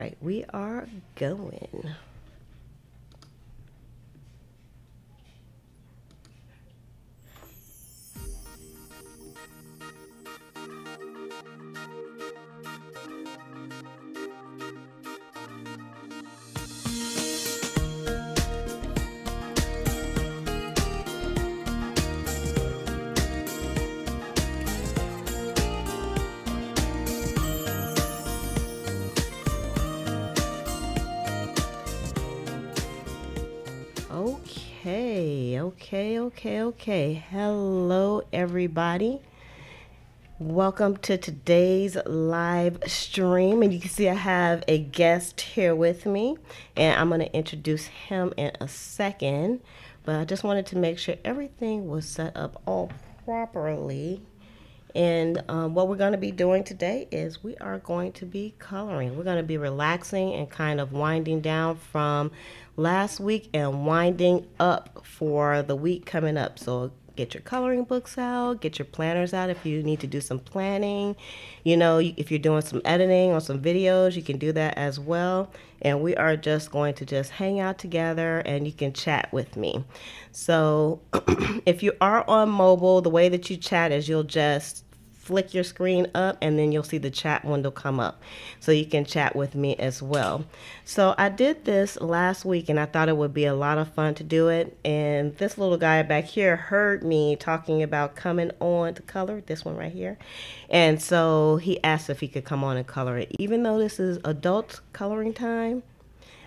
Right, we are going. Okay. Hello, everybody. Welcome to today's live stream. And you can see I have a guest here with me, and I'm going to introduce him in a second. But I just wanted to make sure everything was set up all properly. And what we're going to be doing today is we are going to be coloring. We're going to be relaxing and kind of winding down from last week and winding up for the week coming up. So get your coloring books out, get your planners out if you need to do some planning. You know, if you're doing some editing or some videos, you can do that as well. And we are just going to just hang out together and you can chat with me. So if you are on mobile, the way that you chat is you'll just flick your screen up and then you'll see the chat window come up, so you can chat with me as well. So I did this last week and I thought it would be a lot of fun to do it, and this little guy back here heard me talking about coming on to color, this one right here, and so he asked if he could come on and color it. Even though this is adult coloring time,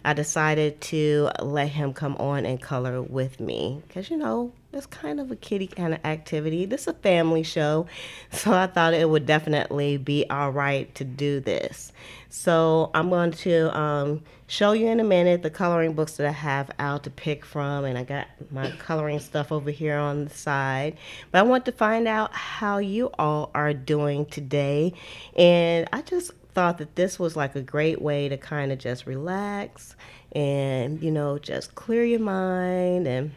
I decided to let him come on and color with me because, you know, it's kind of a kiddie kind of activity. This is a family show, so I thought it would definitely be all right to do this. So I'm going to show you in a minute the coloring books that I have out to pick from, and I got my coloring stuff over here on the side. But I want to find out how you all are doing today, and I just thought that this was like a great way to kind of just relax and, you know, just clear your mind and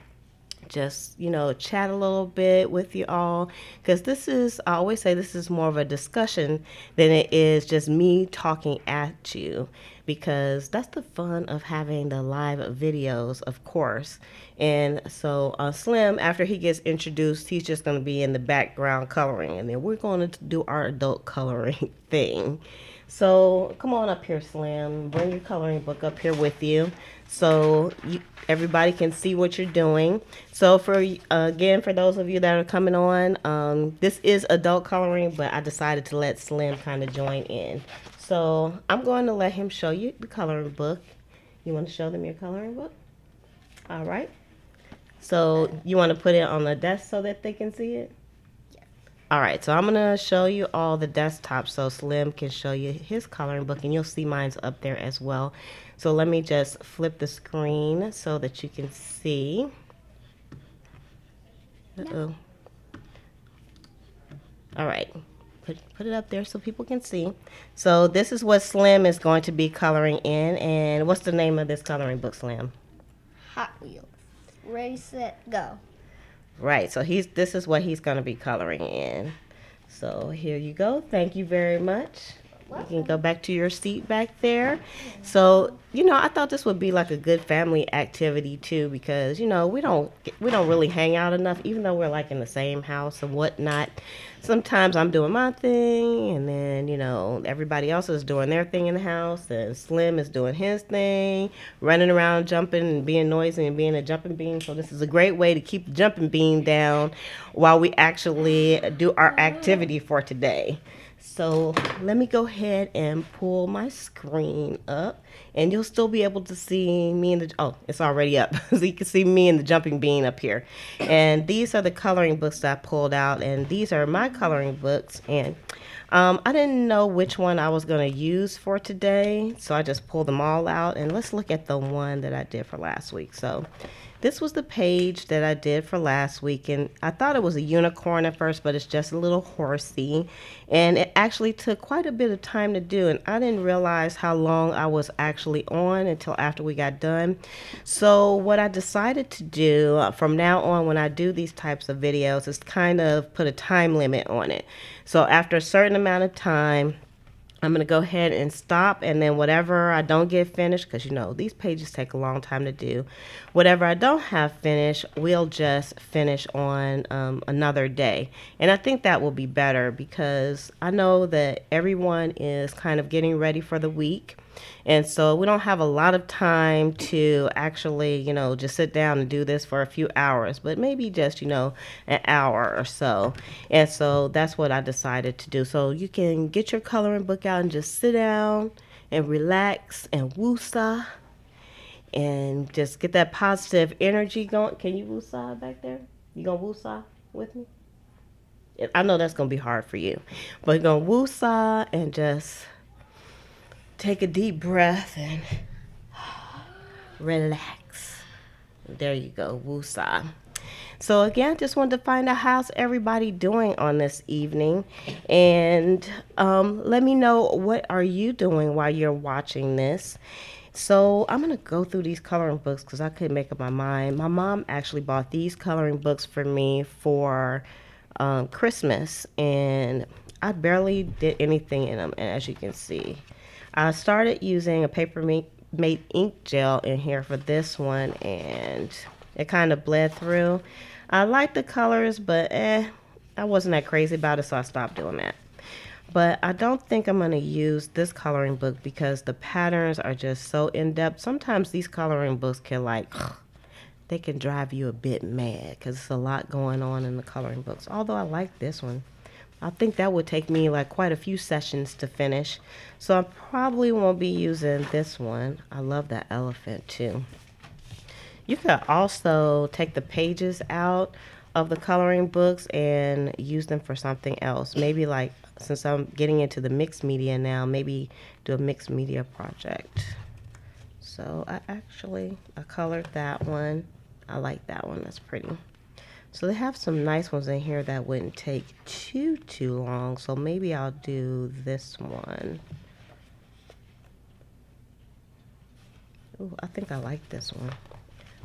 just, you know, chat a little bit with you all, because this is, I always say this is more of a discussion than it is just me talking at you, because that's the fun of having the live videos, of course. And so Slim, after he gets introduced, he's just going to be in the background coloring, and then we're going to do our adult coloring thing. So come on up here, Slim. Bring your coloring book up here with you so everybody can see what you're doing. So for again, for those of you that are coming on, this is adult coloring, but I decided to let Slim kind of join in. So I'm going to let him show you the coloring book. You want to show them your coloring book? All right. So you want to put it on the desk so that they can see it? All right, so I'm going to show you all the desktops so Slim can show you his coloring book, and you'll see mine's up there as well. So let me just flip the screen so that you can see. Uh-oh. All right, put it up there so people can see. So this is what Slim is going to be coloring in, and what's the name of this coloring book, Slim? Hot Wheels. Ready, set, go. Right, so this is what he's going to be coloring in. So here you go. Thank you very much. You can go back to your seat back there. So, you know, I thought this would be like a good family activity too, because, you know, we don't really hang out enough, even though we're like in the same house and whatnot. Sometimes I'm doing my thing, and then, you know, everybody else is doing their thing in the house, and Slim is doing his thing, running around, jumping and being noisy and being a jumping bean. So this is a great way to keep the jumping bean down while we actually do our activity for today. So let me go ahead and pull my screen up, and you'll still be able to see me in the, oh, it's already up. So you can see me and the jumping bean up here. And these are the coloring books that I pulled out, and these are my coloring books. And I didn't know which one I was going to use for today, so I just pulled them all out. And let's look at the one that I did for last week. So this was the page that I did for last week, and I thought it was a unicorn at first, but it's just a little horsey, and it actually took quite a bit of time to do, and I didn't realize how long I was actually on until after we got done. So what I decided to do from now on when I do these types of videos is kind of put a time limit on it. So after a certain amount of time, I'm going to go ahead and stop, and then whatever I don't get finished, because you know these pages take a long time to do, whatever I don't have finished, we'll just finish on another day. And I think that will be better because I know that everyone is kind of getting ready for the week. And so we don't have a lot of time to actually, you know, just sit down and do this for a few hours, but maybe just, you know, an hour or so. And so that's what I decided to do. So you can get your coloring book out and just sit down and relax and woosah and just get that positive energy going. Can you woosah back there? You gonna woosah with me? I know that's gonna be hard for you, but you're gonna woosah and just take a deep breath and relax. There you go, woosah. So again, just wanted to find out how's everybody doing on this evening, and let me know what are you doing while you're watching this. So I'm gonna go through these coloring books because I couldn't make up my mind. My mom actually bought these coloring books for me for Christmas, and I barely did anything in them. And as you can see, I started using a paper mate ink gel in here for this one, and it kind of bled through. I like the colors, but I wasn't that crazy about it, so I stopped doing that. But I don't think I'm going to use this coloring book because the patterns are just so in-depth. Sometimes these coloring books can they can drive you a bit mad because it's a lot going on in the coloring books. Although I like this one. I think that would take me like quite a few sessions to finish. So I probably won't be using this one. I love that elephant too. You could also take the pages out of the coloring books and use them for something else. Maybe like, since I'm getting into the mixed media now, maybe do a mixed media project. So I colored that one. I like that one. That's pretty. So they have some nice ones in here that wouldn't take too long. So maybe I'll do this one. Ooh, I think I like this one.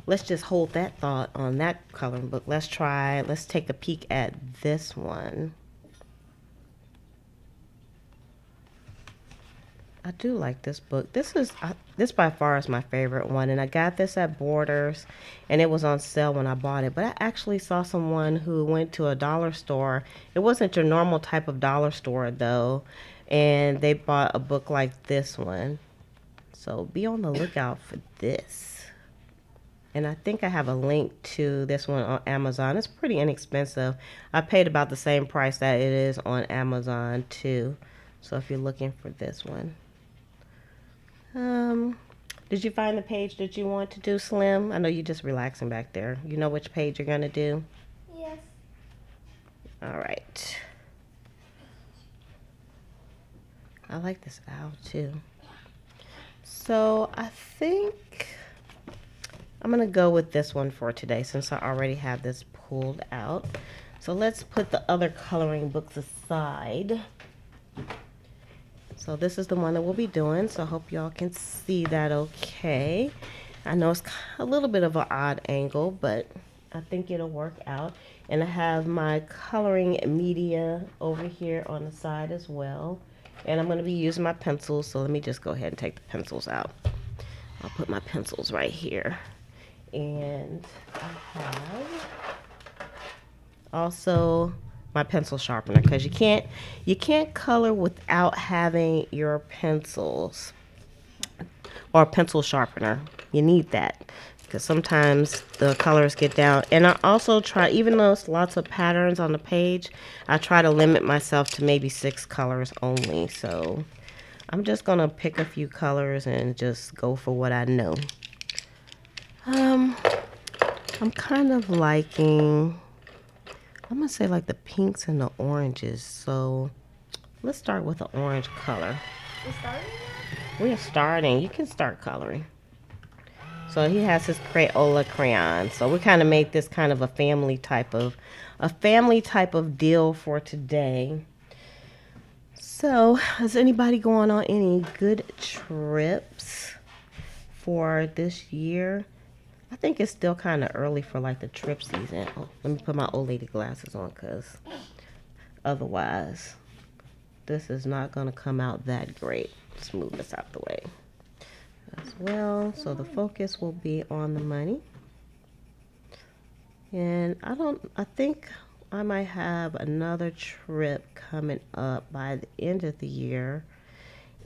Let's just hold that thought on that coloring book. Let's take a peek at this one. I do like this book. This by far is my favorite one, and I got this at Borders, and it was on sale when I bought it. But I actually saw someone who went to a dollar store. It wasn't your normal type of dollar store though, and they bought a book like this one. So be on the lookout for this. And I think I have a link to this one on Amazon. It's pretty inexpensive. I paid about the same price that it is on Amazon too. So if you're looking for this one. Did you find the page that you want to do, Slim? I know you're just relaxing back there. You know which page you're going to do? Yes. All right. I like this owl too. So I think I'm going to go with this one for today since I already have this pulled out. So let's put the other coloring books aside. So this is the one that we'll be doing, so I hope y'all can see that okay. I know it's a little bit of an odd angle, but I think it'll work out. And I have my coloring media over here on the side as well. And I'm going to be using my pencils, so let me just go ahead and take the pencils out. I'll put my pencils right here. And I have also my pencil sharpener, because you can't color without having your pencils or a pencil sharpener. You need that because sometimes the colors get down. And I also try, even though it's lots of patterns on the page, I try to limit myself to maybe 6 colors only. So I'm just gonna pick a few colors and just go for what I know. I'm kind of liking, I'm gonna say like the pinks and the oranges. So let's start with the orange color. We're starting? We're starting. You can start coloring. So he has his Crayola crayon. So we kind of made this kind of a family type of deal for today. So is anybody going on any good trips for this year? I think it's still kind of early for like the trip season. Oh, let me put my old lady glasses on because otherwise this is not going to come out that great. Let's move this out the way as well. So the focus will be on the money. And I think I might have another trip coming up by the end of the year.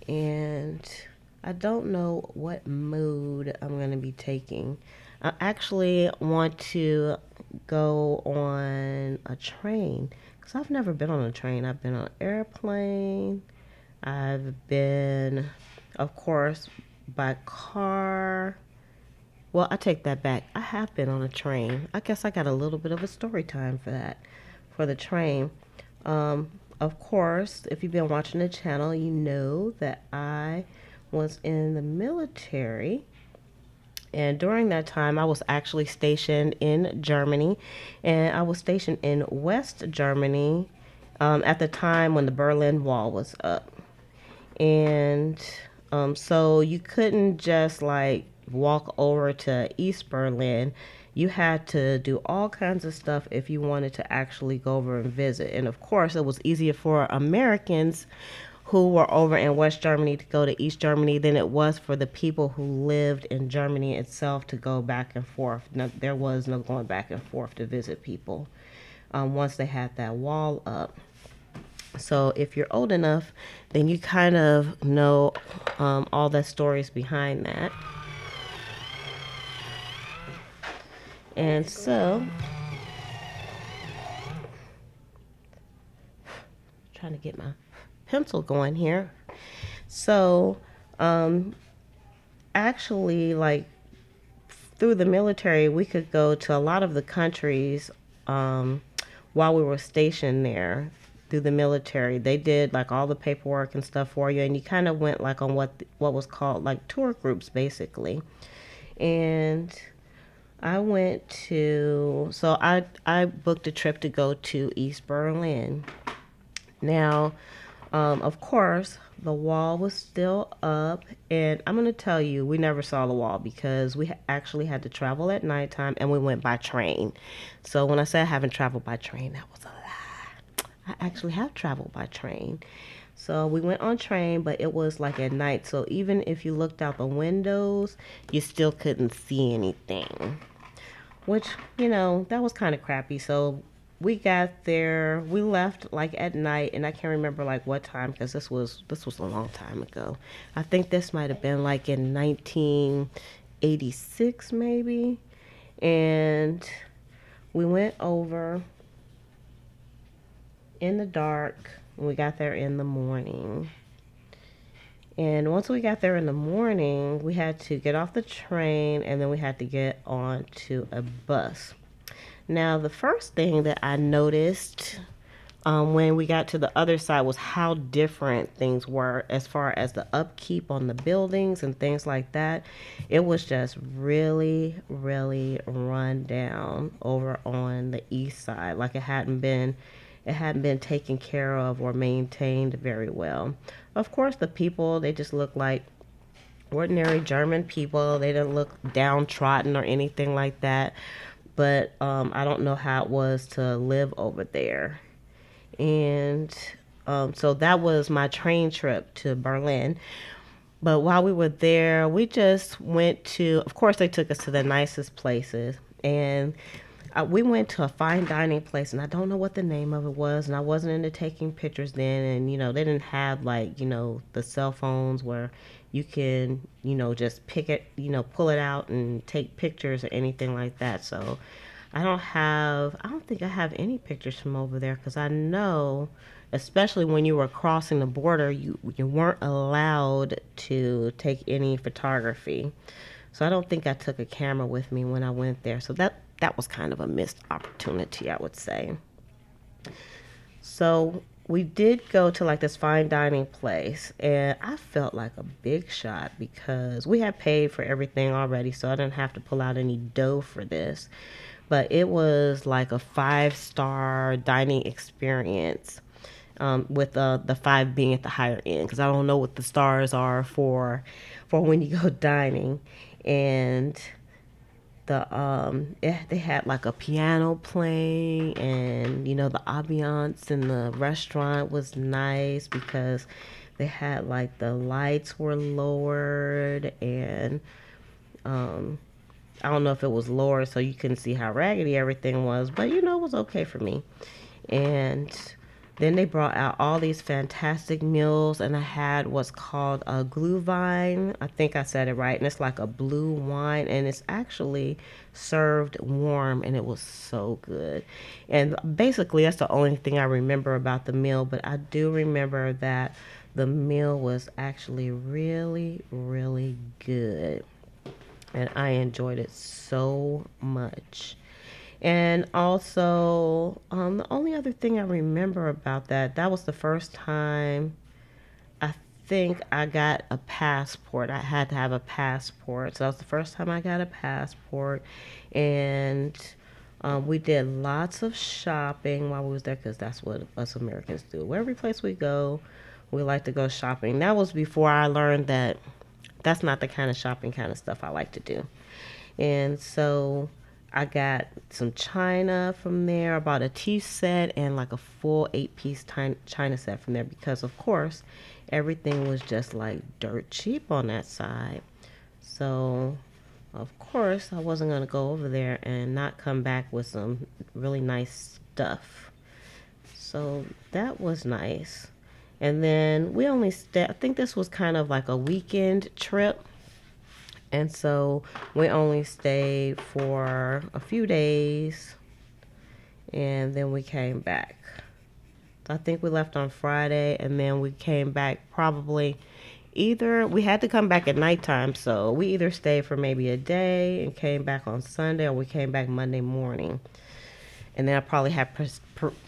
And I don't know what mood I'm going to be taking. I actually want to go on a train because I've never been on a train. I've been on an airplane. I've been, of course, by car. Well, I take that back. I have been on a train. I guess I got a little bit of a story time for that, for the train. Of course, if you've been watching the channel, you know that I was in the military. And during that time, I was actually stationed in Germany. And I was stationed in West Germany at the time when the Berlin Wall was up. And so you couldn't just like walk over to East Berlin. You had to do all kinds of stuff if you wanted to actually go over and visit. And of course, it was easier for Americans who were over in West Germany to go to East Germany than it was for the people who lived in Germany itself to go back and forth. No, there was no going back and forth to visit people once they had that wall up. So if you're old enough, then you kind of know all the stories behind that. And so, trying to get my pencil going here. So, actually, like through the military, we could go to a lot of the countries while we were stationed there. Through the military, they did like all the paperwork and stuff for you, and you kind of went like on what was called like tour groups, basically. And I went to, so I booked a trip to go to East Berlin. Now, of course, the wall was still up, and I'm going to tell you, we never saw the wall because we actually had to travel at nighttime, and we went by train. So when I said I haven't traveled by train, that was a lie. I actually have traveled by train. So we went on train, but it was like at night. So even if you looked out the windows, you still couldn't see anything, which, you know, that was kind of crappy. So we got there, we left like at night, and I can't remember like what time because this was a long time ago. I think this might have been like in 1986 maybe. And we went over in the dark. We got there in the morning. And once we got there in the morning, we had to get off the train, and then we had to get on to a bus. Now, the first thing that I noticed when we got to the other side was how different things were as far as the upkeep on the buildings and things like that. It was just really, really run down over on the east side. Like it hadn't been taken care of or maintained very well. Of course, the people, they just look like ordinary German people. They didn't look downtrodden or anything like that. But I don't know how it was to live over there. And so that was my train trip to Berlin. But while we were there, we just went to, of course, they took us to the nicest places. And we went to a fine dining place, and I don't know what the name of it was, and I wasn't into taking pictures then. And, you know, they didn't have like, you know, the cell phones where you can, you know, just pick it, you know, pull it out and take pictures or anything like that. So I don't think I have any pictures from over there because I know, especially when you were crossing the border, you weren't allowed to take any photography. So I don't think I took a camera with me when I went there. So that was kind of a missed opportunity, I would say. So we did go to like this fine dining place, and I felt like a big shot because we had paid for everything already, so I didn't have to pull out any dough for this. But it was like a 5-star dining experience, with the 5 being at the higher end, because I don't know what the stars are for when you go dining. And they had like a piano playing, and you know the ambiance in the restaurant was nice because they had like the lights were lowered, and I don't know if it was lowered so you couldn't see how raggedy everything was, but you know it was okay for me. And then they brought out all these fantastic meals, and I had what's called a glühwein. I think I said it right, and it's like a blue wine, and it's actually served warm, and it was so good. And basically, that's the only thing I remember about the meal, but I do remember that the meal was actually really, really good, and I enjoyed it so much. And also, the only other thing I remember about that was the first time I think I got a passport. I had to have a passport. So that was the first time I got a passport. And we did lots of shopping while we was there because that's what us Americans do. Every place we go, we like to go shopping. That was before I learned that that's not the kind of shopping kind of stuff I like to do. And so I got some china from there. I bought a tea set and like a full 8-piece china set from there because, of course, everything was just like dirt cheap on that side. So, of course, I wasn't going to go over there and not come back with some really nice stuff. So that was nice. And then we only stayed, I think this was kind of like a weekend trip. And so we only stayed for a few days, and then we came back. I think we left on Friday, and then we came back probably either, we had to come back at nighttime, so we either stayed for maybe a day and came back on Sunday, or we came back Monday morning. And then I probably had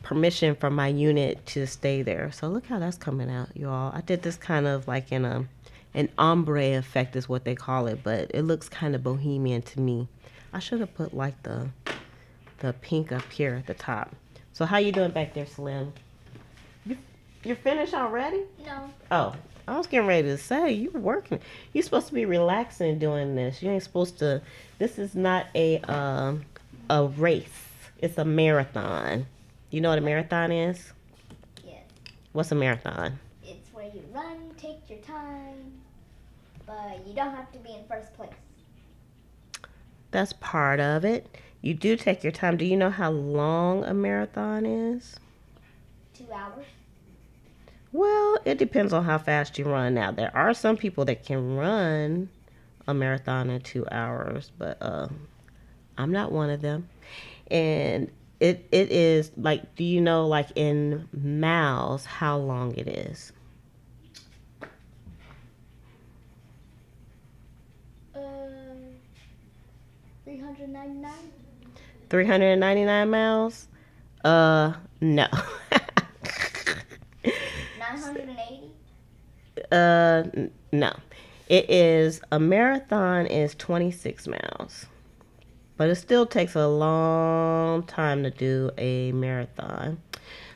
permission from my unit to stay there. So look how that's coming out, y'all. I did this kind of like in an ombre effect is what they call it, but it looks kind of bohemian to me. I should have put like the pink up here at the top. So how you doing back there, Slim? You're finished already? No. Oh, I was getting ready to say you're working. You're supposed to be relaxing doing this. You ain't supposed to. This is not a race. It's a marathon. You know what a marathon is? Yes. What's a marathon? It's where you run, take your time, but you don't have to be in first place. That's part of it. You do take your time. Do you know how long a marathon is? 2 hours. Well, it depends on how fast you run. Now, there are some people that can run a marathon in 2 hours, but I'm not one of them. And it is like, do you know like in miles how long it is? 399. 399 miles? No. 980. No. It is, a marathon is 26 miles. But it still takes a long time to do a marathon.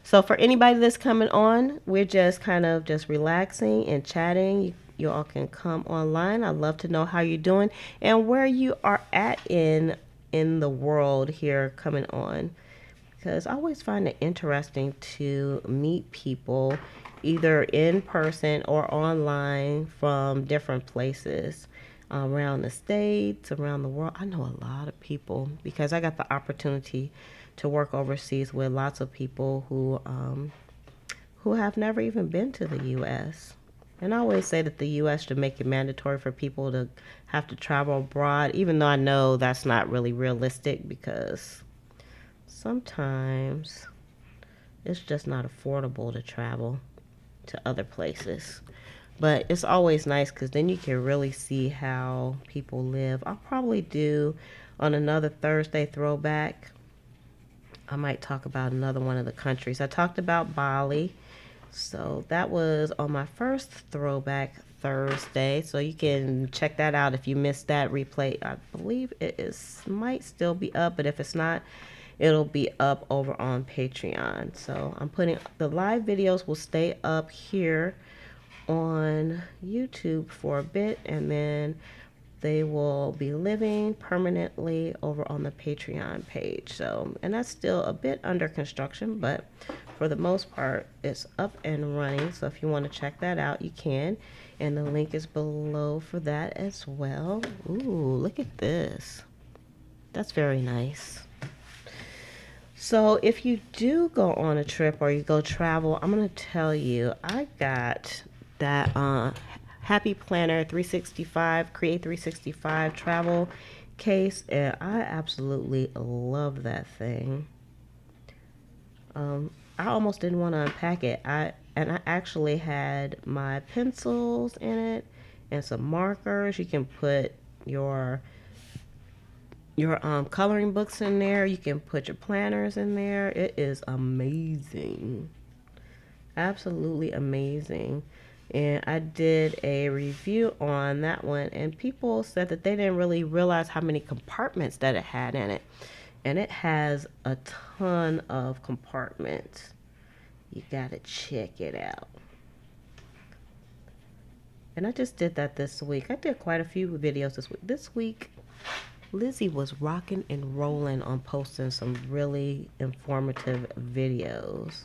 So for anybody that's coming on, we're just kind of just relaxing and chatting. You all can come online. I'd love to know how you're doing and where you are at in the world here coming on. Because I always find it interesting to meet people either in person or online from different places around the States, around the world. I know a lot of people because I got the opportunity to work overseas with lots of people who have never even been to the U.S. And I always say that the U.S. should make it mandatory for people to have to travel abroad, even though I know that's not really realistic because sometimes it's just not affordable to travel to other places. But it's always nice because then you can really see how people live. I'll probably do on another Thursday throwback. I might talk about another one of the countries. I talked about Bali. So that was on my first throwback Thursday. So you can check that out if you missed that replay. I believe it might still be up, but if it's not, it'll be up over on Patreon. So I'm putting the live videos will stay up here on YouTube for a bit, and then they will be living permanently over on the Patreon page. So, and that's still a bit under construction, but for the most part, it's up and running. So if you want to check that out, you can. And the link is below for that as well. Ooh, look at this. That's very nice. So if you do go on a trip or you go travel, I'm going to tell you, I got that Happy Planner 365, Create 365 travel case, and I absolutely love that thing. I almost didn't want to unpack it. I actually had my pencils in it and some markers. You can put your coloring books in there. You can put your planners in there. It is amazing. Absolutely amazing. And I did a review on that one, and people said that they didn't really realize how many compartments that it had in it. And it has a ton of compartments. You gotta check it out. And I just did that this week. I did quite a few videos this week. This week, Lizzie was rocking and rolling on posting some really informative videos.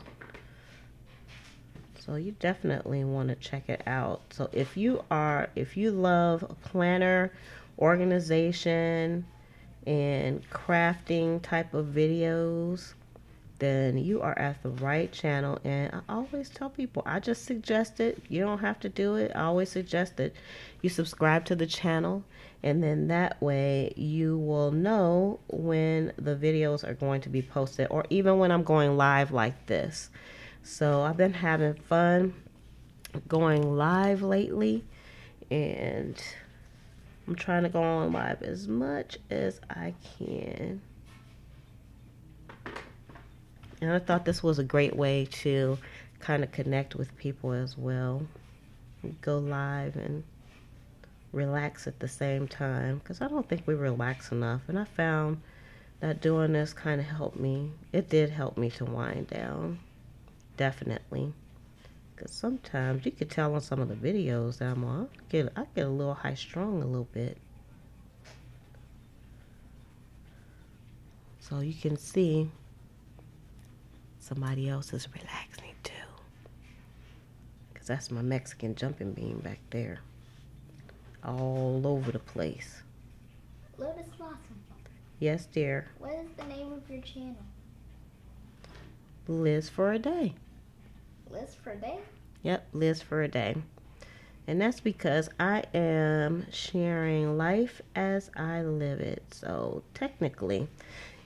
So you definitely want to check it out. So if you love planner, organization, and crafting type of videos, then you are at the right channel. And I always tell people, I just suggest it. You don't have to do it. I always suggest that you subscribe to the channel, and then that way you will know when the videos are going to be posted, or even when I'm going live like this. So I've been having fun going live lately, and I'm trying to go on live as much as I can. And I thought this was a great way to kind of connect with people as well. Go live and relax at the same time, because I don't think we relax enough. And I found that doing this kind of helped me. It did help me to wind down. Definitely. Because sometimes you could tell on some of the videos that I'm on, I get a little high strung a little bit. So you can see somebody else is relaxing too. Because that's my Mexican jumping bean back there. All over the place. Lotus Blossom. Yes, dear. What is the name of your channel? Liz for a Day. Liz for a Day? Yep, Liz for a Day. And that's because I am sharing life as I live it. So technically,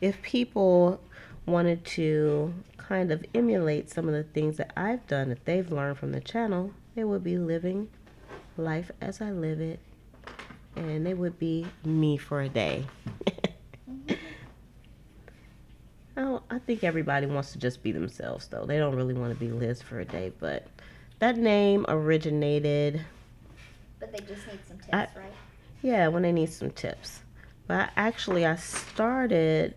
if people wanted to kind of emulate some of the things that I've done that they've learned from the channel, they would be living life as I live it, and they would be me for a day. I think everybody wants to just be themselves, though. They don't really want to be Liz for a Day, but that name originated... But they just need some tips, right? Yeah, when they need some tips. But I started...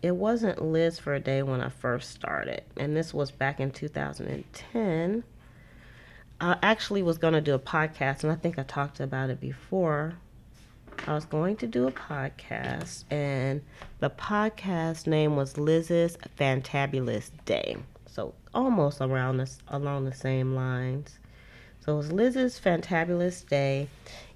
It wasn't Liz for a Day when I first started, and this was back in 2010. I actually was going to do a podcast, and I think I talked about it before. I was going to do a podcast, and the podcast name was Liz's Fantabulous Day. So almost along the same lines. So it was Liz's Fantabulous Day,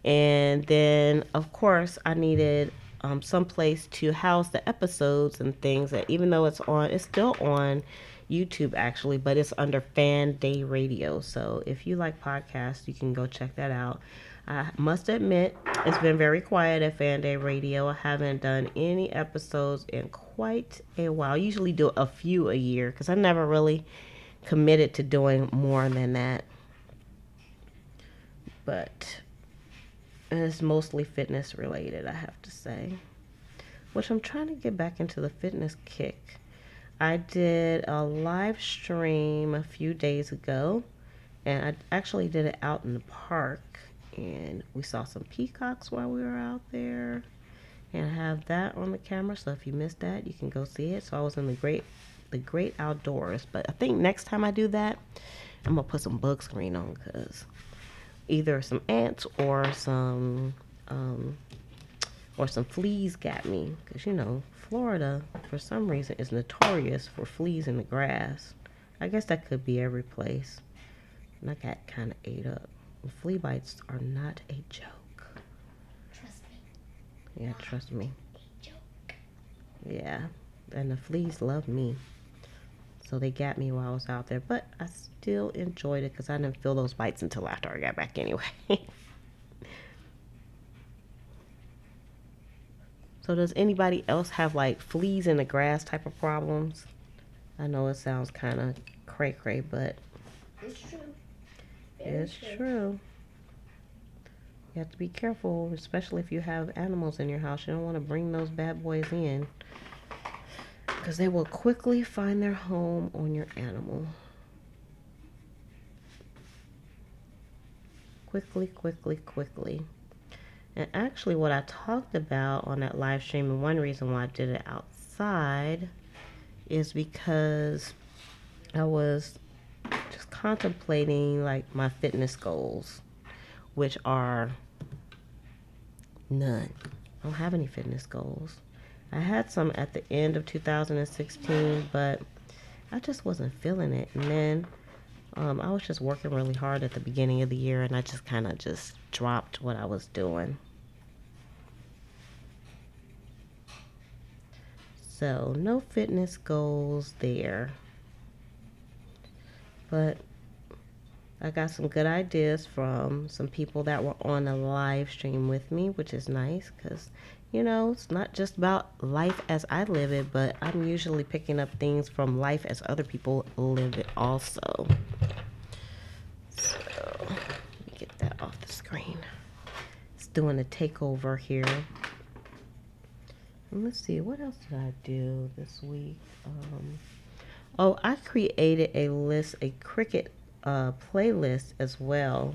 and then of course I needed some place to house the episodes and things. That even though it's still on YouTube actually, but it's under Fan Day Radio. So if you like podcasts, you can go check that out. I must admit, it's been very quiet at Fan Day Radio. I haven't done any episodes in quite a while. I usually do a few a year because I never really committed to doing more than that. But it's mostly fitness related, I have to say. Which I'm trying to get back into the fitness kick. I did a live stream a few days ago, and I actually did it out in the park. And we saw some peacocks while we were out there, and I have that on the camera, so if you missed that, you can go see it. So I was in the great outdoors. But I think next time I do that, I'm gonna put some bug screen on, because either some ants or some or some fleas got me. Because, you know, Florida, for some reason, is notorious for fleas in the grass. I guess that could be every place. And I got kind of ate up. Flea bites are not a joke. Trust me. Yeah, trust me. A joke. Yeah, and the fleas love me. So they got me while I was out there. But I still enjoyed it because I didn't feel those bites until after I got back anyway. So does anybody else have like fleas in the grass type of problems? I know it sounds kind of cray-cray, but It's true. it's true. You have to be careful, especially if you have animals in your house. You don't want to bring those bad boys in because they will quickly find their home on your animal. Quickly, quickly, quickly. And actually what I talked about on that live stream, and one reason why I did it outside is because I was just contemplating like my fitness goals, which are none. I don't have any fitness goals. I had some at the end of 2016, but I just wasn't feeling it. And then I was just working really hard at the beginning of the year, and I just kind of just dropped what I was doing. So no fitness goals there. But I got some good ideas from some people that were on the live stream with me, which is nice because, you know, it's not just about life as I live it, but I'm usually picking up things from life as other people live it also. So let me get that off the screen. It's doing a takeover here. And let's see, what else did I do this week? Oh, I created a list, a cricket playlist as well.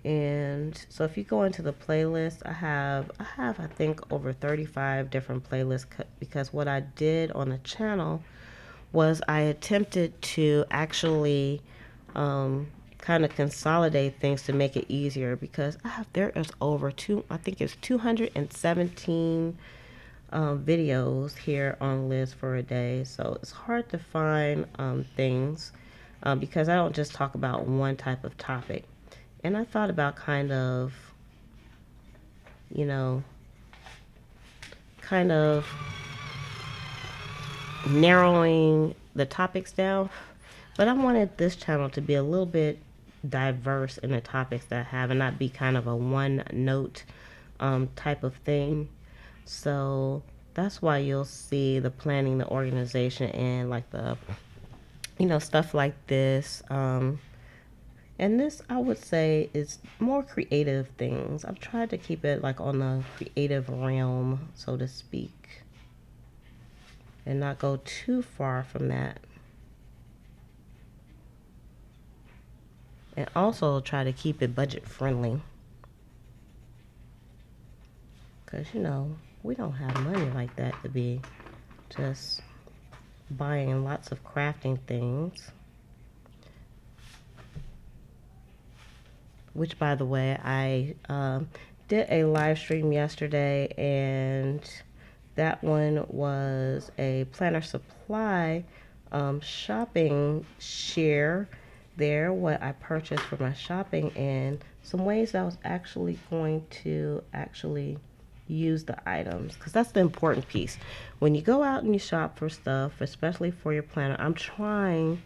And so if you go into the playlist, I have I think over 35 different playlists because what I did on the channel was I attempted to actually kind of consolidate things to make it easier because there is over I think it's 217 videos here on Liz for a Day, so it's hard to find things because I don't just talk about one type of topic. And I thought about kind of, you know, kind of narrowing the topics down, but I wanted this channel to be a little bit diverse in the topics that I have and not be kind of a one note type of thing. So that's why you'll see the planning, the organization, and like the, you know, stuff like this. And this, I would say, is more creative things. I've tried to keep it like on the creative realm, so to speak, and not go too far from that. And also try to keep it budget friendly. Because, you know, we don't have money like that to be just buying lots of crafting things. Which, by the way, I did a live stream yesterday, and that one was a Planner Supply shopping share there, what I purchased for my shopping, and some ways I was actually going to use the items, because that's the important piece. When you go out and you shop for stuff, especially for your planner, I'm trying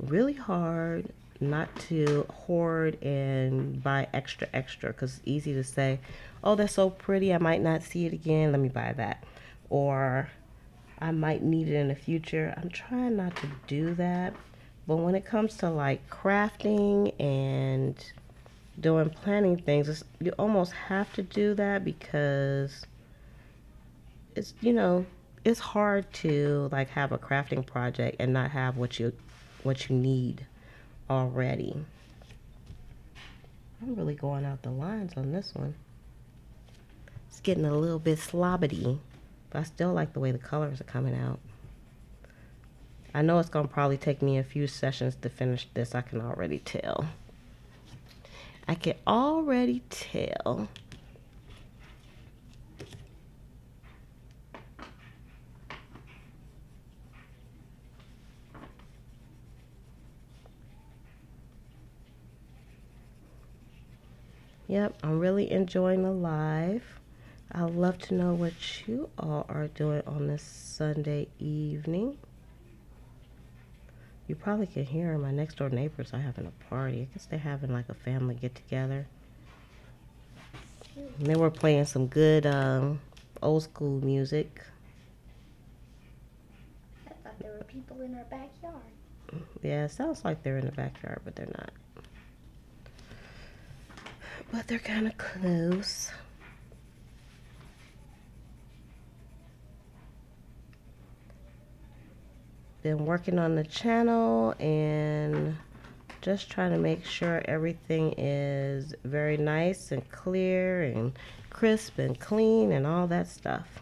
really hard not to hoard and buy extra, because it's easy to say, oh, that's so pretty, I might not see it again, let me buy that. Or I might need it in the future. I'm trying not to do that. But when it comes to like crafting and doing planning things, you almost have to do that because it's, you know, it's hard to like have a crafting project and not have what you need already. I'm really going out the lines on this one. It's getting a little bit slobbity, but I still like the way the colors are coming out. I know it's going to probably take me a few sessions to finish this. I can already tell. I can already tell. Yep, I'm really enjoying the live. I'd love to know what you all are doing on this Sunday evening. You probably can hear my next door neighbors are having a party. I guess they're having like a family get together. And they were playing some good old school music. I thought there were people in our backyard. Yeah, it sounds like they're in the backyard, but they're not. But they're kind of close. Been working on the channel and just trying to make sure everything is very nice and clear and crisp and clean and all that stuff.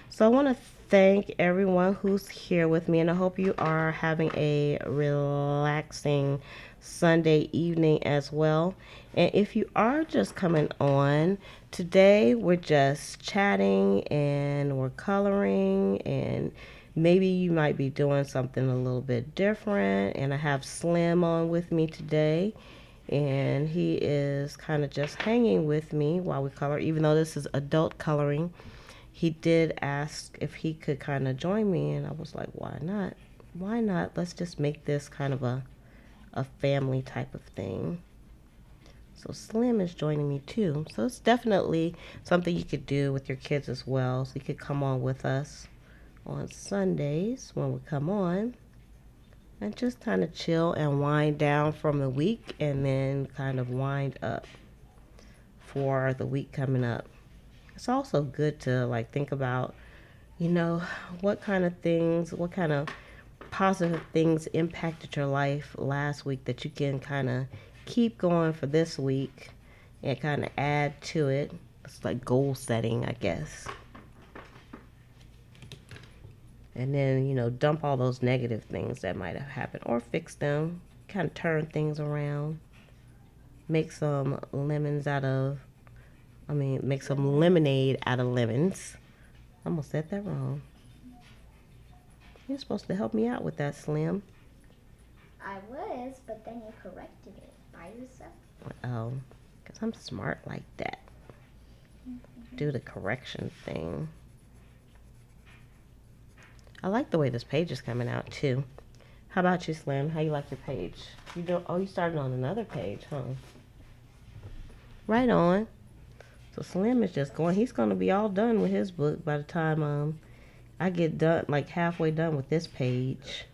So I want to thank everyone who's here with me, and I hope you are having a relaxing Sunday evening as well. And if you are just coming on, today we're just chatting and we're coloring, and maybe you might be doing something a little bit different. And I have Slim on with me today, and he is kind of just hanging with me while we color, even though this is adult coloring. He did ask if he could kind of join me, and I was like, why not? Why not? Let's just make this kind of a family type of thing. So Slim is joining me too. So it's definitely something you could do with your kids as well. So you could come on with us on Sundays when we come on and just kind of chill and wind down from the week, and then kind of wind up for the week coming up. It's also good to like think about, you know, what kind of things, what kind of positive things impacted your life last week that you can kind of keep going for this week and kind of add to it. It's like goal setting, I guess. And then, you know, dump all those negative things that might have happened or fix them, kind of turn things around, make some lemons out of, make some lemonade out of lemons. I almost said that wrong. You're supposed to help me out with that, Slim. I was, but then you corrected it by yourself. Oh, because I'm smart like that. Do the correction thing. I like the way this page is coming out too. How about you, Slim? How you like your page? You started on another page, huh? Right on. So Slim is just going. He's going to be all done with his book by the time I get done, like halfway done with this page.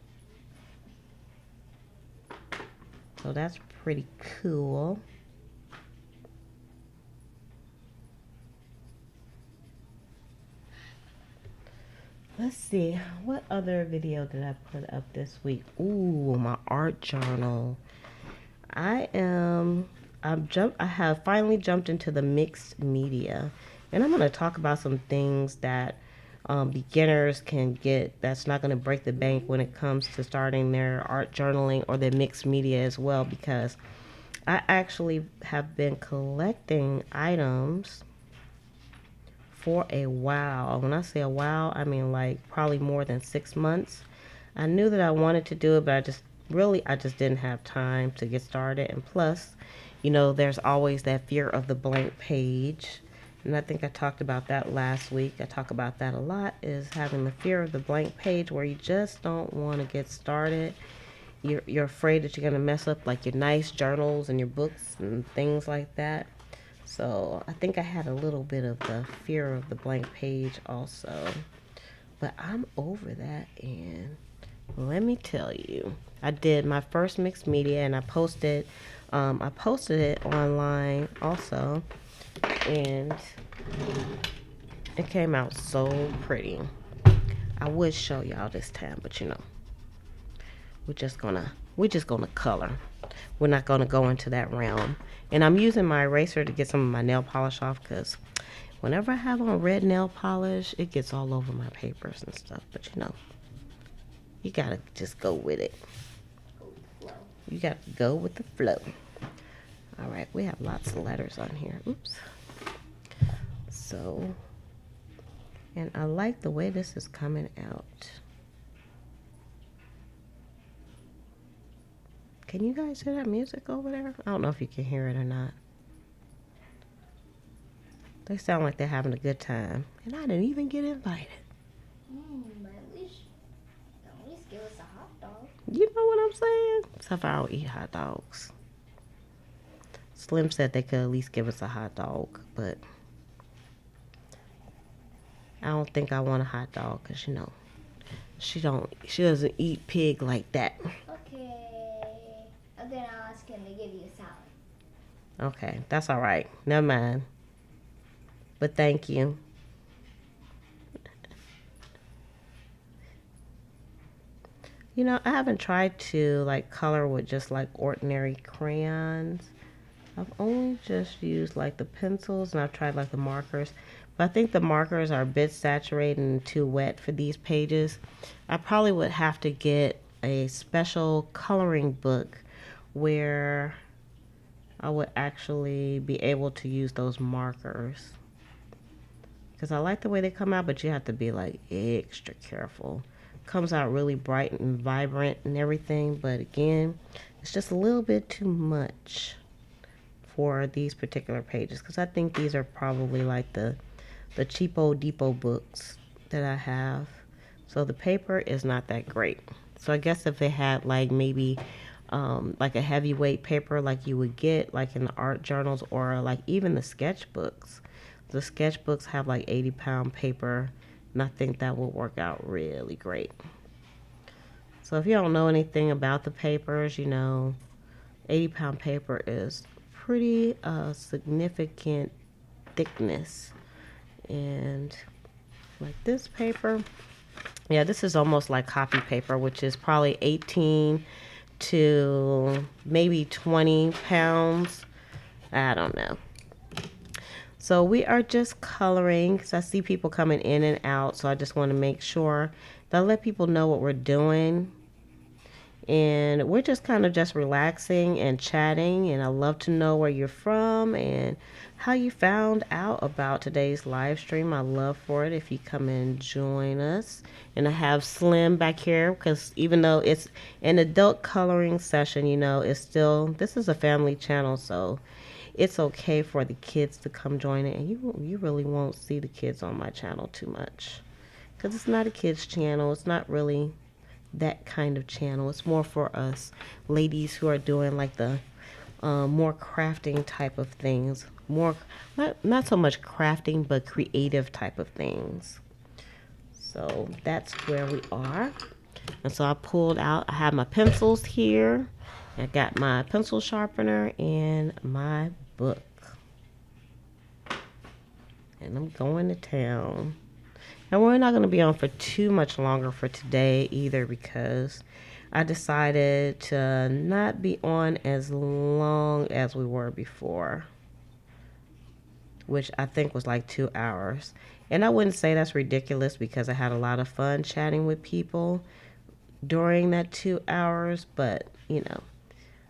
So that's pretty cool. Let's see, what other video did I put up this week? Ooh, my art journal. I have finally jumped into the mixed media, and I'm going to talk about some things that beginners can get that's not going to break the bank when it comes to starting their art journaling or their mixed media as well, because I actually have been collecting items for a while. When I say a while, I mean like probably more than 6 months. I knew that I wanted to do it, but I just didn't have time to get started. And plus, you know, there's always that fear of the blank page. And I think I talked about that last week. I talk about that a lot, is having the fear of the blank page where you just don't want to get started. You're afraid that you're going to mess up like your nice journals and your books and things like that. So I think I had a little bit of the fear of the blank page also. But I'm over that, and let me tell you, I did my first mixed media, and I posted it online also, and it came out so pretty. I would show y'all this time, but you know, we're just gonna color. We're not gonna go into that realm. And I'm using my eraser to get some of my nail polish off, because whenever I have on red nail polish, it gets all over my papers and stuff. But you know, you gotta just go with it. You gotta go with the flow. All right, we have lots of letters on here. Oops. So, and I like the way this is coming out. Can you guys hear that music over there? I don't know if you can hear it or not. They sound like they're having a good time. And I didn't even get invited. But at least give us a hot dog. You know what I'm saying? Except I don't eat hot dogs. Slim said they could at least give us a hot dog, but I don't think I want a hot dog because, you know, she doesn't eat pig like that. Okay. And then I'll ask him to give you a salad. Okay, that's all right. Never mind. But thank you. You know, I haven't tried to like color with just like ordinary crayons. I've only just used like the pencils, and I've tried like the markers. But I think the markers are a bit saturated and too wet for these pages. I probably would have to get a special coloring book where I would actually be able to use those markers. Because I like the way they come out, but you have to be like extra careful. Comes out really bright and vibrant and everything, but again, it's just a little bit too much for these particular pages, because I think these are probably like the cheapo depot books that I have. So the paper is not that great. So I guess if they had like maybe like a heavyweight paper like you would get like in the art journals, or like even the sketchbooks. The sketchbooks have like 80-pound paper, and I think that will work out really great. So if you don't know anything about the papers, you know, 80-pound paper is pretty significant thickness. And like this paper, yeah, this is almost like copy paper, which is probably 18 to maybe 20 pounds. I don't know. So we are just coloring, because I see people coming in and out, so I just want to make sure that I let people know what we're doing. And we're just kind of just relaxing and chatting, and I love to know where you're from and how you found out about today's live stream. I love for it if you come and join us. And I have Slim back here, because even though it's an adult coloring session, you know, it's still, this is a family channel, so it's okay for the kids to come join it. And you really won't see the kids on my channel too much, because it's not a kids channel. It's not really that kind of channel. It's more for us ladies who are doing like the more crafting type of things. More, not so much crafting, but creative type of things. So that's where we are. And so I pulled out, I have my pencils here. I got my pencil sharpener and my book. And I'm going to town. And we're not going to be on for too much longer for today either, because I decided to not be on as long as we were before, which I think was like 2 hours. And I wouldn't say that's ridiculous, because I had a lot of fun chatting with people during that 2 hours, but you know,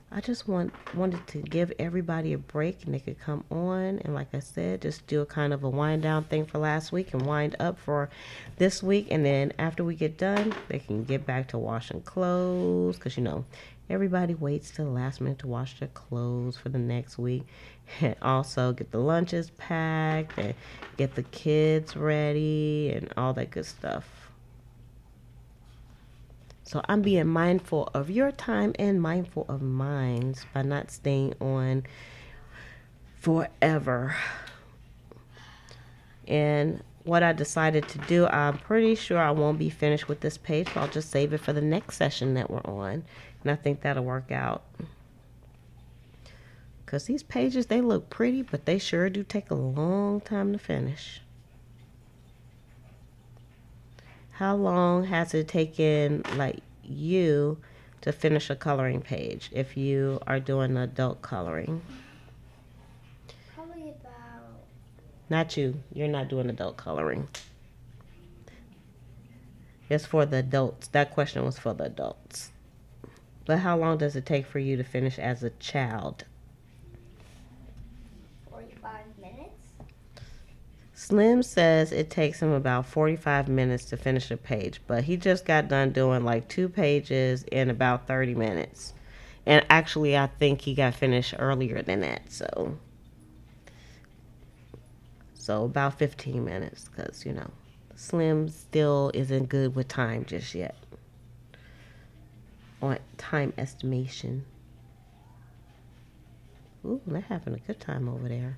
I just wanted to give everybody a break, and they could come on and, like I said, just do a kind of a wind down thing for last week and wind up for this week. And then after we get done, they can get back to washing clothes, because you know, everybody waits till the last minute to wash their clothes for the next week. And also get the lunches packed and get the kids ready and all that good stuff. So I'm being mindful of your time and mindful of mine by not staying on forever. And what I decided to do, I'm pretty sure I won't be finished with this page, but I'll just save it for the next session that we're on. And I think that'll work out. Because these pages, they look pretty, but they sure do take a long time to finish. How long has it taken, like, you to finish a coloring page if you are doing adult coloring? Probably about... Not you. You're not doing adult coloring. It's for the adults. That question was for the adults. But how long does it take for you to finish as a child? 45 minutes? Slim says it takes him about 45 minutes to finish a page, but he just got done doing like 2 pages in about 30 minutes. And actually, I think he got finished earlier than that, so about 15 minutes, because, you know, Slim still isn't good with time just yet. On time estimation. Ooh, they're having a good time over there.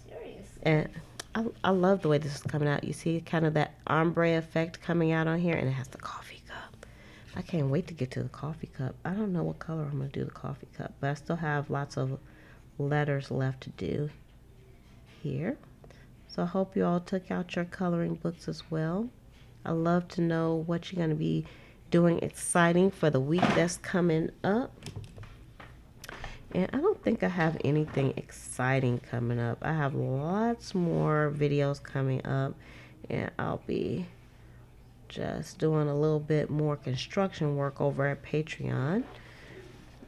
Seriously? And I love the way this is coming out. You see kind of that ombre effect coming out on here, and it has the coffee cup. I can't wait to get to the coffee cup. I don't know what color I'm going to do the coffee cup, but I still have lots of letters left to do here. So I hope you all took out your coloring books as well. I love to know what you're going to be doing exciting for the week that's coming up. And I don't think I have anything exciting coming up. I have lots more videos coming up, and I'll be just doing a little bit more construction work over at Patreon.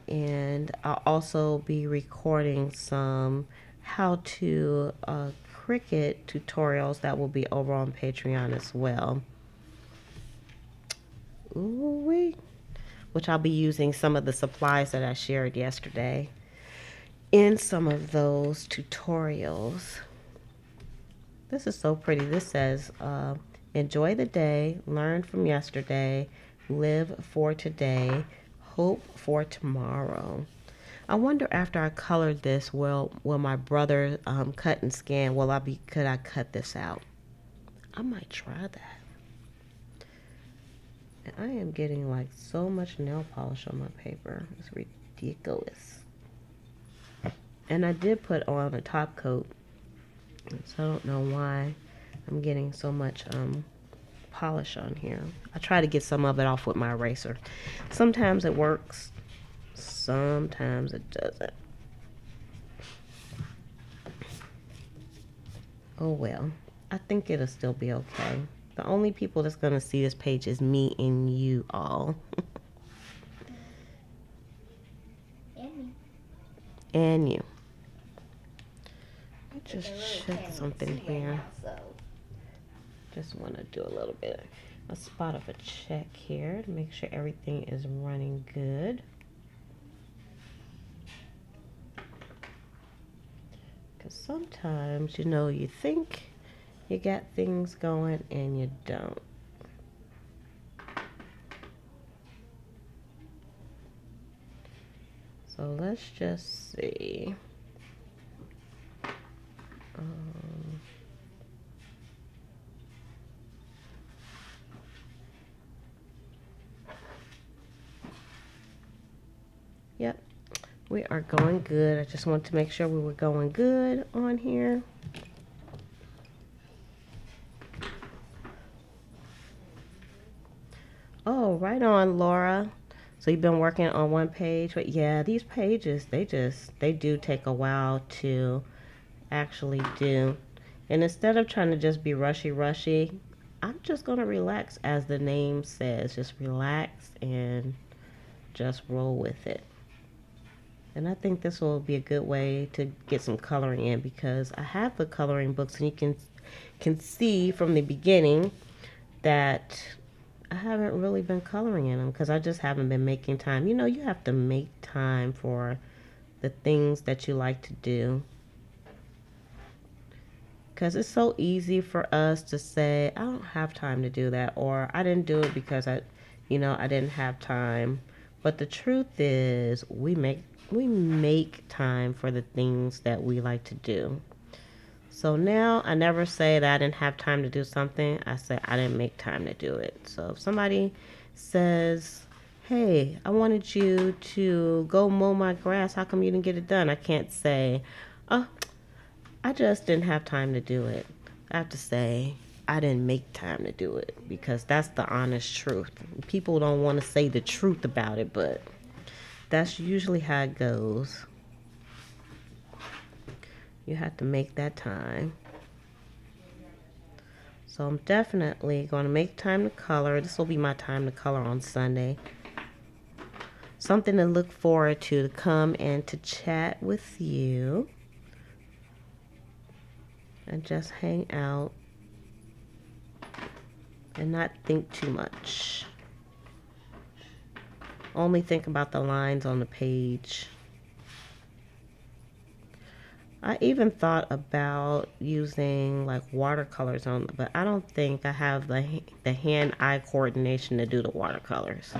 And I'll also be recording some how-to Cricut tutorials that will be over on Patreon as well. Ooh-wee. Which I'll be using some of the supplies that I shared yesterday in some of those tutorials. This is so pretty. This says, enjoy the day, learn from yesterday, live for today, hope for tomorrow. I wonder after I colored this, will my brother cut and scan? Could I cut this out? I might try that. I am getting like so much nail polish on my paper. It's ridiculous. And I did put on a top coat, so I don't know why I'm getting so much polish on here. I try to get some of it off with my eraser. Sometimes it works, sometimes it doesn't. Oh well, I think it'll still be okay. The only people that's going to see this page is me and you all. And me. And you. Let me just Really check something here. Right now, so. Just want to do a little bit, a spot of a check here to make sure everything is running good. Because sometimes, you know, you think you got things going and you don't. So let's just see. Yep, we are going good. I just want to make sure we were going good on here. Oh, right on, Laura. So you've been working on one page, but yeah, these pages, they do take a while to actually do. And instead of trying to just be rushy, I'm just going to relax, as the name says. Just relax and just roll with it. And I think this will be a good way to get some coloring in, because I have the coloring books, and you can see from the beginning that I haven't really been coloring in them because I just haven't been making time. You know, you have to make time for the things that you like to do. Because it's so easy for us to say, I don't have time to do that, or I didn't do it because I didn't have time. But the truth is, we make time for the things that we like to do. So now I never say that I didn't have time to do something. I say I didn't make time to do it. So if somebody says, hey, I wanted you to go mow my grass, how come you didn't get it done? I can't say, oh, I just didn't have time to do it. I have to say, I didn't make time to do it, because that's the honest truth. People don't want to say the truth about it, but that's usually how it goes. You have to make that time. So I'm definitely going to make time to color. This will be my time to color on Sunday. something to look forward to come and to chat with you and just hang out and not think too much. Only think about the lines on the page. I even thought about using like watercolors on, but I don't think I have the hand-eye coordination to do the watercolors.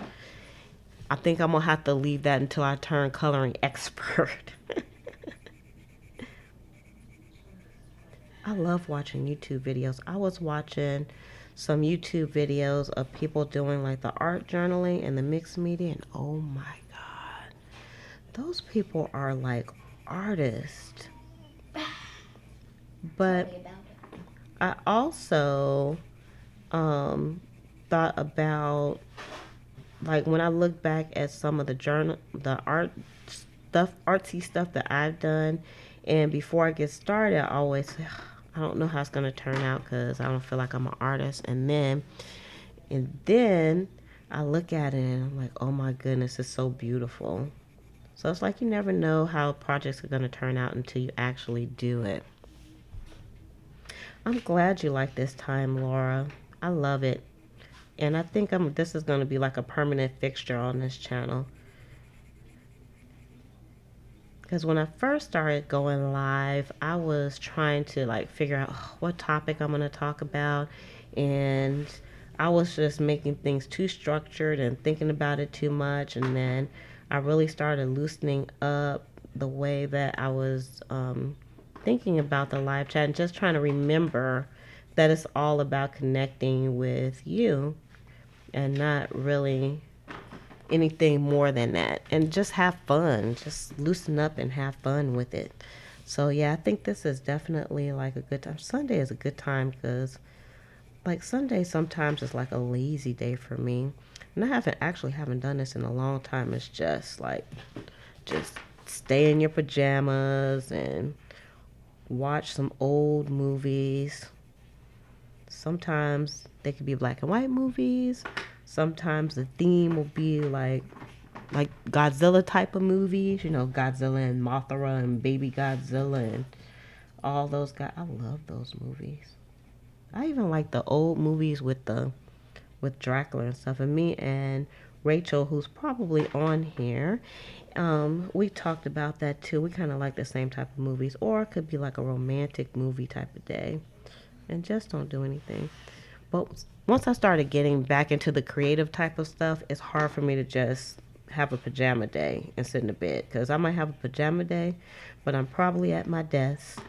I think I'm gonna have to leave that until I turn coloring expert. I love watching YouTube videos. I was watching some YouTube videos of people doing like the art journaling and the mixed media, and oh my God, those people are like artists. But I also thought about, like, when I look back at some of the artsy stuff that I've done, and before I get started, I always say, I don't know how it's gonna turn out because I don't feel like I'm an artist. And then I look at it and I'm like, oh my goodness, it's so beautiful. So it's like you never know how projects are gonna turn out until you actually do it. I'm glad you like this time, Laura. I love it. And I think this is going to be like a permanent fixture on this channel. Because when I first started going live, I was trying to like figure out what topic I'm going to talk about. And I was just making things too structured and thinking about it too much. And then I really started loosening up the way that I was thinking about the live chat and just trying to remember that it's all about connecting with you and not really anything more than that. And just have fun. Just loosen up and have fun with it. So yeah, I think this is definitely like a good time. Sunday is a good time because like Sunday sometimes is like a lazy day for me. And I haven't done this in a long time. It's just like, just stay in your pajamas and watch some old movies. Sometimes they could be black and white movies. Sometimes the theme will be like Godzilla type of movies. You know, Godzilla and Mothra and Baby Godzilla and all those guys. I love those movies. I even like the old movies with Dracula and stuff. And me and Rachel, who's probably on here, we talked about that too. We kind of like the same type of movies, or it could be like a romantic movie type of day and just don't do anything. But once I started getting back into the creative type of stuff, it's hard for me to just have a pajama day and sit in the bed, because I might have a pajama day, but I'm probably at my desk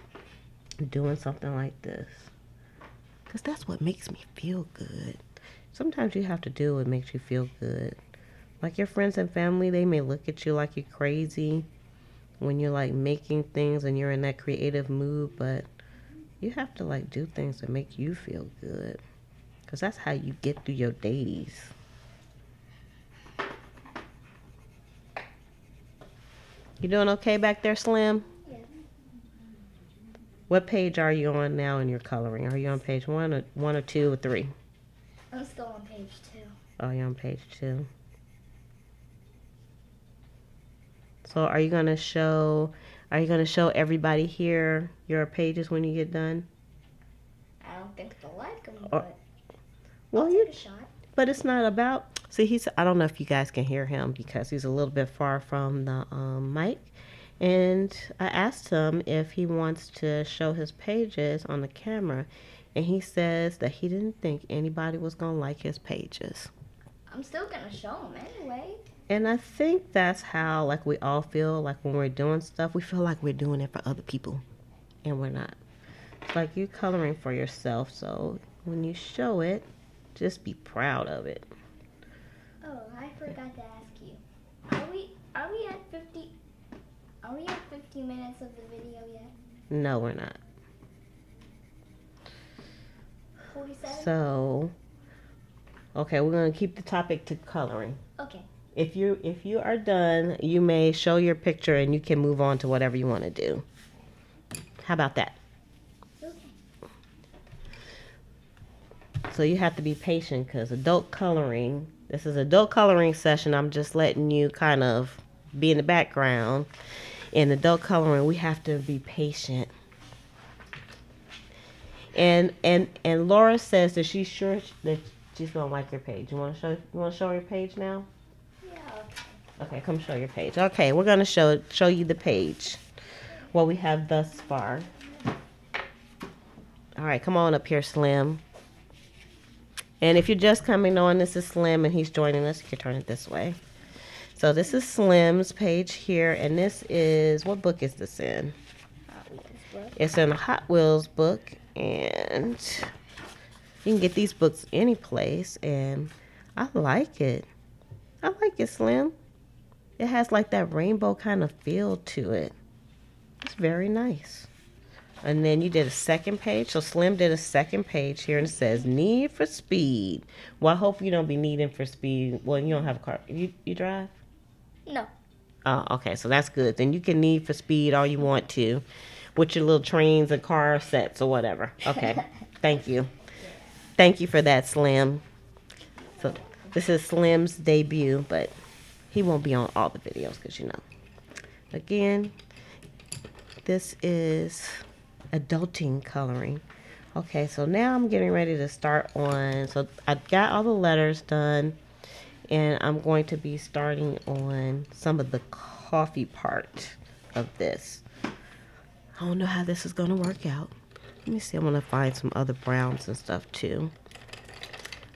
doing something like this, because that's what makes me feel good. Sometimes you have to do what makes you feel good. Like your friends and family, they may look at you like you're crazy when you're like making things and you're in that creative mood, but you have to like do things that make you feel good, because that's how you get through your days. You doing okay back there, Slim? Yeah. What page are you on now in your coloring? Are you on page 1 or 2 or 3? I'm still on page 2. Oh, you're on page 2. So are you gonna show everybody here your pages when you get done? I don't think they'll like them, but well, I'll take a shot. But it's not about. See, I don't know if you guys can hear him because he's a little bit far from the mic. And I asked him if he wants to show his pages on the camera, and he says that he didn't think anybody was gonna like his pages. I'm still gonna show them anyway. And I think that's how like we all feel like when we're doing stuff. We feel like we're doing it for other people, and we're not. It's like you're coloring for yourself, so when you show it, just be proud of it. Oh, I forgot to ask you. Are we at 50? Are we at 50 minutes of the video yet? No, we're not. 47? So, okay, we're gonna keep the topic to coloring. Okay. If you are done, you may show your picture and you can move on to whatever you want to do. How about that? Okay. So you have to be patient because adult coloring This is adult coloring session. I'm just letting you kind of be in the background. In adult coloring, we have to be patient. And Laura says that she's sure that she's gonna like your page. You want to show your page now? Yeah. Okay, come show your page. Okay, we're gonna show you the page. What we have thus far. All right, come on up here, Slim. And if you're just coming on, this is Slim, and he's joining us. You can turn it this way. So this is Slim's page here, and this is, what book is this in? Hot Wheels book. It's in a Hot Wheels book, and you can get these books any place, and I like it. I like it, Slim. It has like that rainbow kind of feel to it. It's very nice. And then you did a second page. So Slim did a second page here, and it says Need for Speed. Well, I hope you don't be needing for speed. Well, you don't have a car. You drive? No. Oh, okay. So that's good. Then you can Need for Speed all you want to with your little trains and car sets or whatever. Okay. Thank you. Thank you for that, Slim. So this is Slim's debut, but he won't be on all the videos because, you know. Again, this is adulting coloring. Okay, so now I'm getting ready to start on, so I've got all the letters done, and I'm going to be starting on some of the coffee part of this. I don't know how this is going to work out. Let me see, I'm going to find some other browns and stuff too.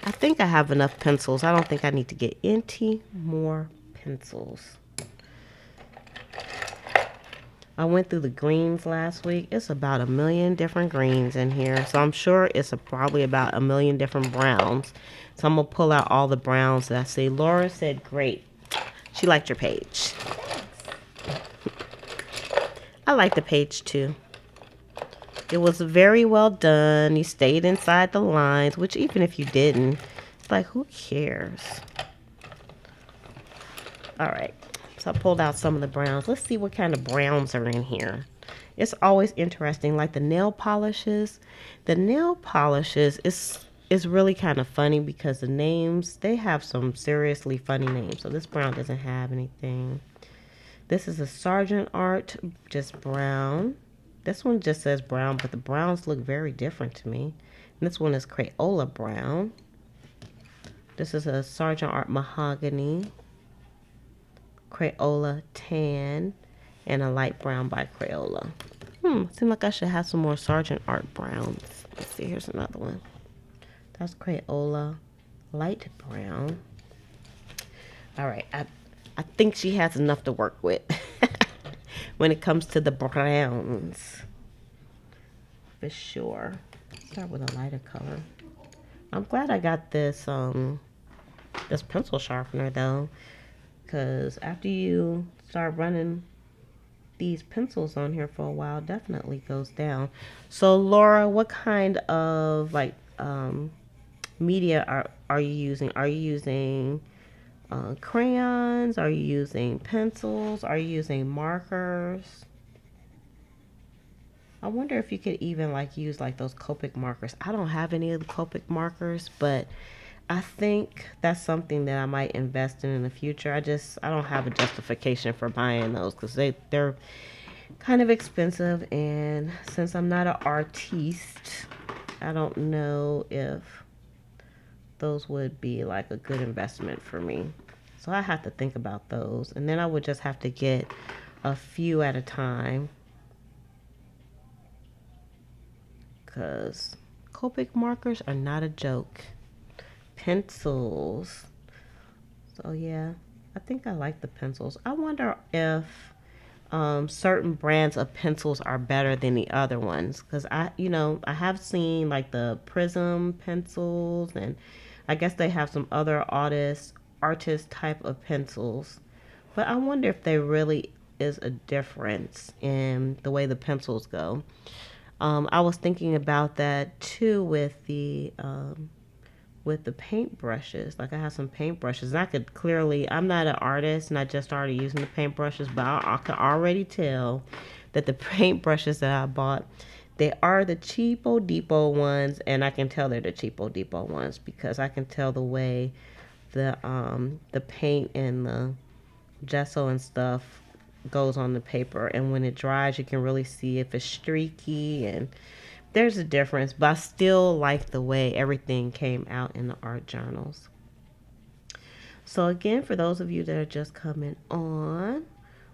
I think I have enough pencils. I don't think I need to get any more pencils. I went through the greens last week. It's about 1 million different greens in here. So I'm sure it's probably about 1 million different browns. So I'm going to pull out all the browns that I see. Laura said, great. She liked your page. I like the page too. It was very well done. You stayed inside the lines, which even if you didn't, it's like, who cares? All right. So I pulled out some of the browns. Let's see what kind of browns are in here. It's always interesting, like the nail polishes. The nail polishes is really kind of funny because the names, they have some seriously funny names. So this brown doesn't have anything. This is a Sergeant Art, just brown. This one just says brown, but the browns look very different to me. And this one is Crayola brown. This is a Sergeant Art mahogany, Crayola tan, and a light brown by Crayola. Seems like I should have some more Sergeant Art browns. Let's see, here's another one. That's Crayola light brown. All right, I think she has enough to work with when it comes to the browns. For sure. Start with a lighter color. I'm glad I got this this pencil sharpener though, because after you start running these pencils on here for a while, it definitely goes down. So Laura, what kind of like media are you using? Are you using crayons? Are you using pencils? Are you using markers? I wonder if you could even like use like those Copic markers. I don't have any of the Copic markers, but I think that's something that I might invest in the future. I don't have a justification for buying those because they're kind of expensive, and since I'm not an artiste, I don't know if those would be like a good investment for me. So I have to think about those, and then I would just have to get a few at a time because Copic markers are not a joke. Pencils. So yeah, I think I like the pencils. I wonder if certain brands of pencils are better than the other ones, because I have seen like the Prism pencils, and I guess they have some other artist type of pencils, but I wonder if there really is a difference in the way the pencils go. I was thinking about that too with the paint brushes. Like I have some paint brushes, and I could clearly, I'm not an artist and I just started using the paint brushes, but I can already tell that the paint brushes that I bought, they are the Cheapo Depot ones, and I can tell they're the Cheapo Depot ones because I can tell the way the paint and the gesso and stuff goes on the paper, and when it dries you can really see if it's streaky, and there's a difference, but I still like the way everything came out in the art journals. So again, for those of you that are just coming on,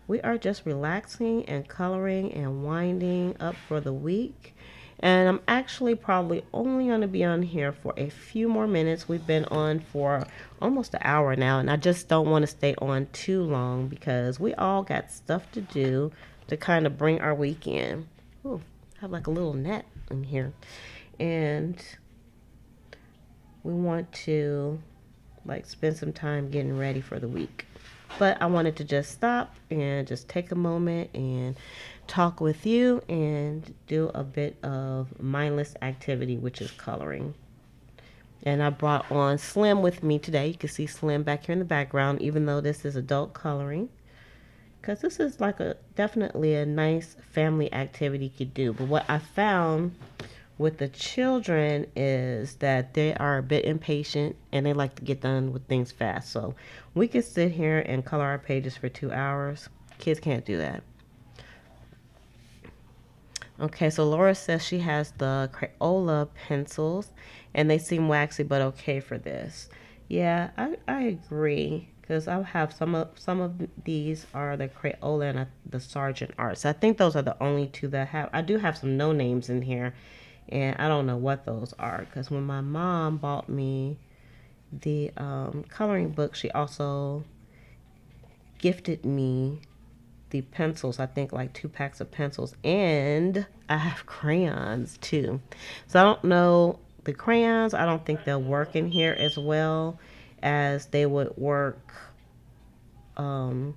we are just relaxing and coloring and winding up for the week. And I'm actually probably only going to be on here for a few more minutes. We've been on for almost an hour now, and I just don't want to stay on too long because we all got stuff to do to kind of bring our week in. Ooh, I have like a little net in here. And we want to like spend some time getting ready for the week. But I wanted to just stop and just take a moment and talk with you and do a bit of mindless activity, which is coloring. And I brought on Slim with me today. You can see Slim back here in the background, even though this is adult coloring, because this is like definitely a nice family activity you could do. But what I found with the children is that they are a bit impatient and they like to get done with things fast. So we could sit here and color our pages for 2 hours. Kids can't do that. Okay, so Laura says she has the Crayola pencils and they seem waxy but okay for this. Yeah, I agree, because I have some of these are the Crayola and the Sargent Arts. I think those are the only two that I have. I do have some no names in here, and I don't know what those are, because when my mom bought me the coloring book, she also gifted me the pencils. I think like 2 packs of pencils, and I have crayons too. So I don't know, the crayons, I don't think they'll work in here as well as they would work in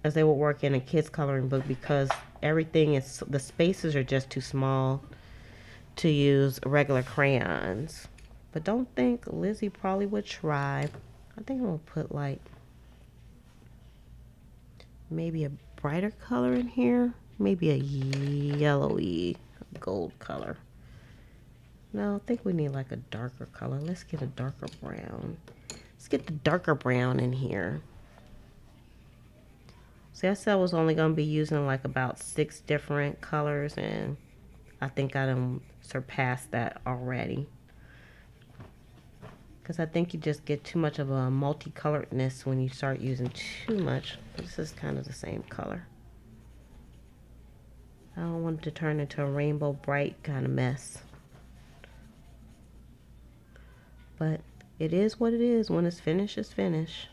a kid's coloring book, because everything is, the spaces are just too small to use regular crayons. But don't think Lizzie probably would try. I think I'm gonna put like maybe a brighter color in here, maybe a yellowy gold color. No, I think we need like a darker color. Let's get a darker brown. Let's get the darker brown in here. See, I said I was only going to be using like about 6 different colors, and I think I done surpassed that already. Because I think you just get too much of a multicoloredness when you start using too much. This is kind of the same color. I don't want it to turn into a rainbow bright kind of mess. But it is what it is. When it's finished, it's finished.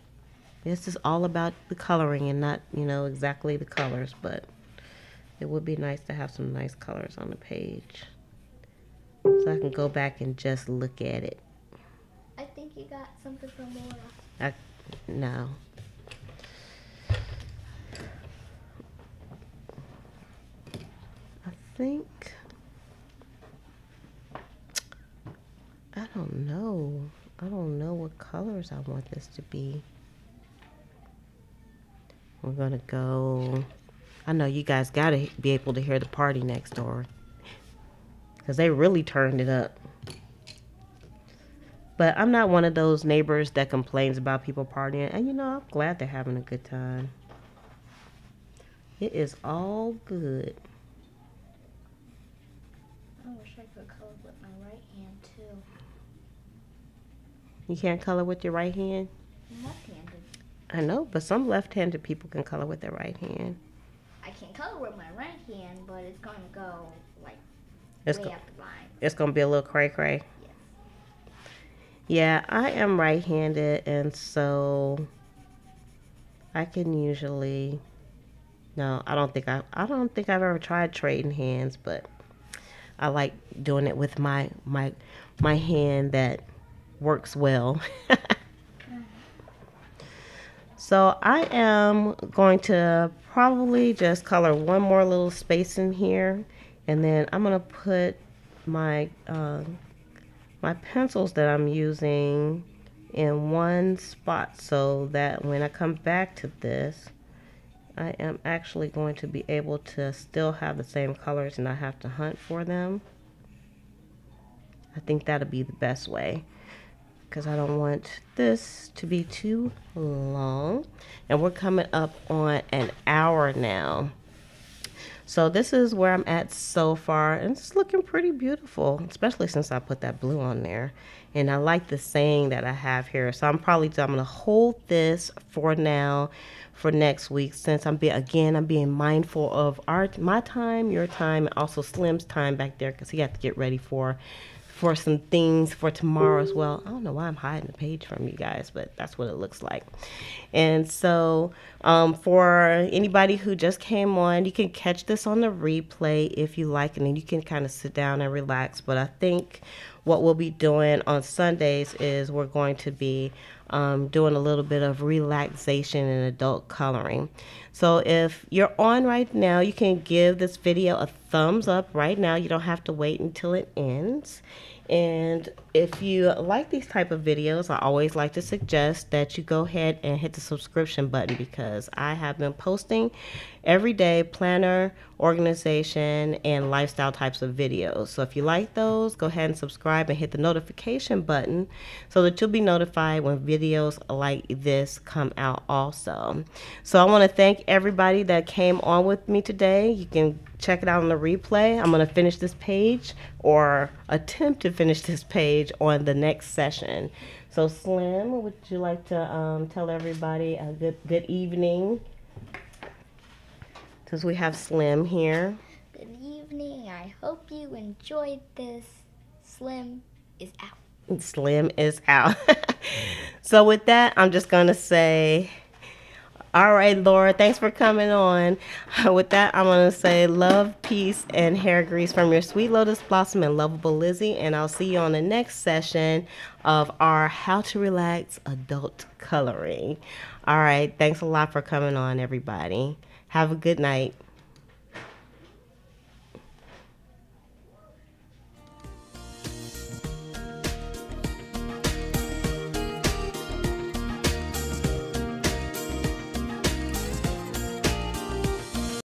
This is all about the coloring and not, you know, exactly the colors, but it would be nice to have some nice colors on the page, so I can go back and just look at it. I think you got something from Laura. No. I think, I don't know. I don't know what colors I want this to be. We're gonna go, I know you guys gotta be able to hear the party next door, because they really turned it up. But I'm not one of those neighbors that complains about people partying. And you know, I'm glad they're having a good time. It is all good. I wish I could color with my right hand too. You can't color with your right hand? I'm left-handed. I know, but some left-handed people can color with their right hand. I can color with my right hand, but it's going to go like It's way go- up the line. It's going to be a little cray-cray. Yes. Yeah, I am right-handed, and so I can usually, no, I don't think I've ever tried trading hands, but I like doing it with my hand that works well. So I am going to probably just color one more little space in here, and then I'm going to put my my pencils that I'm using in one spot, so that when I come back to this, I am actually going to be able to still have the same colors and not have to hunt for them. I think that'll be the best way, because I don't want this to be too long. And we're coming up on an hour now. So this is where I'm at so far, and it's looking pretty beautiful, especially since I put that blue on there. And I like the saying that I have here. So I'm going to hold this for now for next week, since I'm being mindful of my time, your time, and also Slim's time back there, because he had to get ready for some things for tomorrow as well. I don't know why I'm hiding the page from you guys, but that's what it looks like. And so for anybody who just came on, you can catch this on the replay if you like, and then you can kind of sit down and relax. But I think what we'll be doing on Sundays is we're going to be doing a little bit of relaxation and adult coloring. So if you're on right now, you can give this video a thumbs up right now. You don't have to wait until it ends. And if you like these type of videos, I always like to suggest that you go ahead and hit the subscription button, because I have been posting every day planner, organization, and lifestyle types of videos. So if you like those, go ahead and subscribe and hit the notification button so that you'll be notified when videos like this come out also. So I want to thank everybody that came on with me today. You can check it out on the replay. I'm going to finish this page, or attempt to finish this page, on the next session. So Slim, would you like to tell everybody a good evening? Since we have Slim here. Good evening. I hope you enjoyed this. Slim is out. Slim is out. So with that, I'm just going to say, all right, Laura, thanks for coming on. With that, I'm going to say love, peace, and hair grease from your sweet lotus blossom and lovable Lizzie. And I'll see you on the next session of our How to Relax Adult Coloring. All right, thanks a lot for coming on, everybody. Have a good night.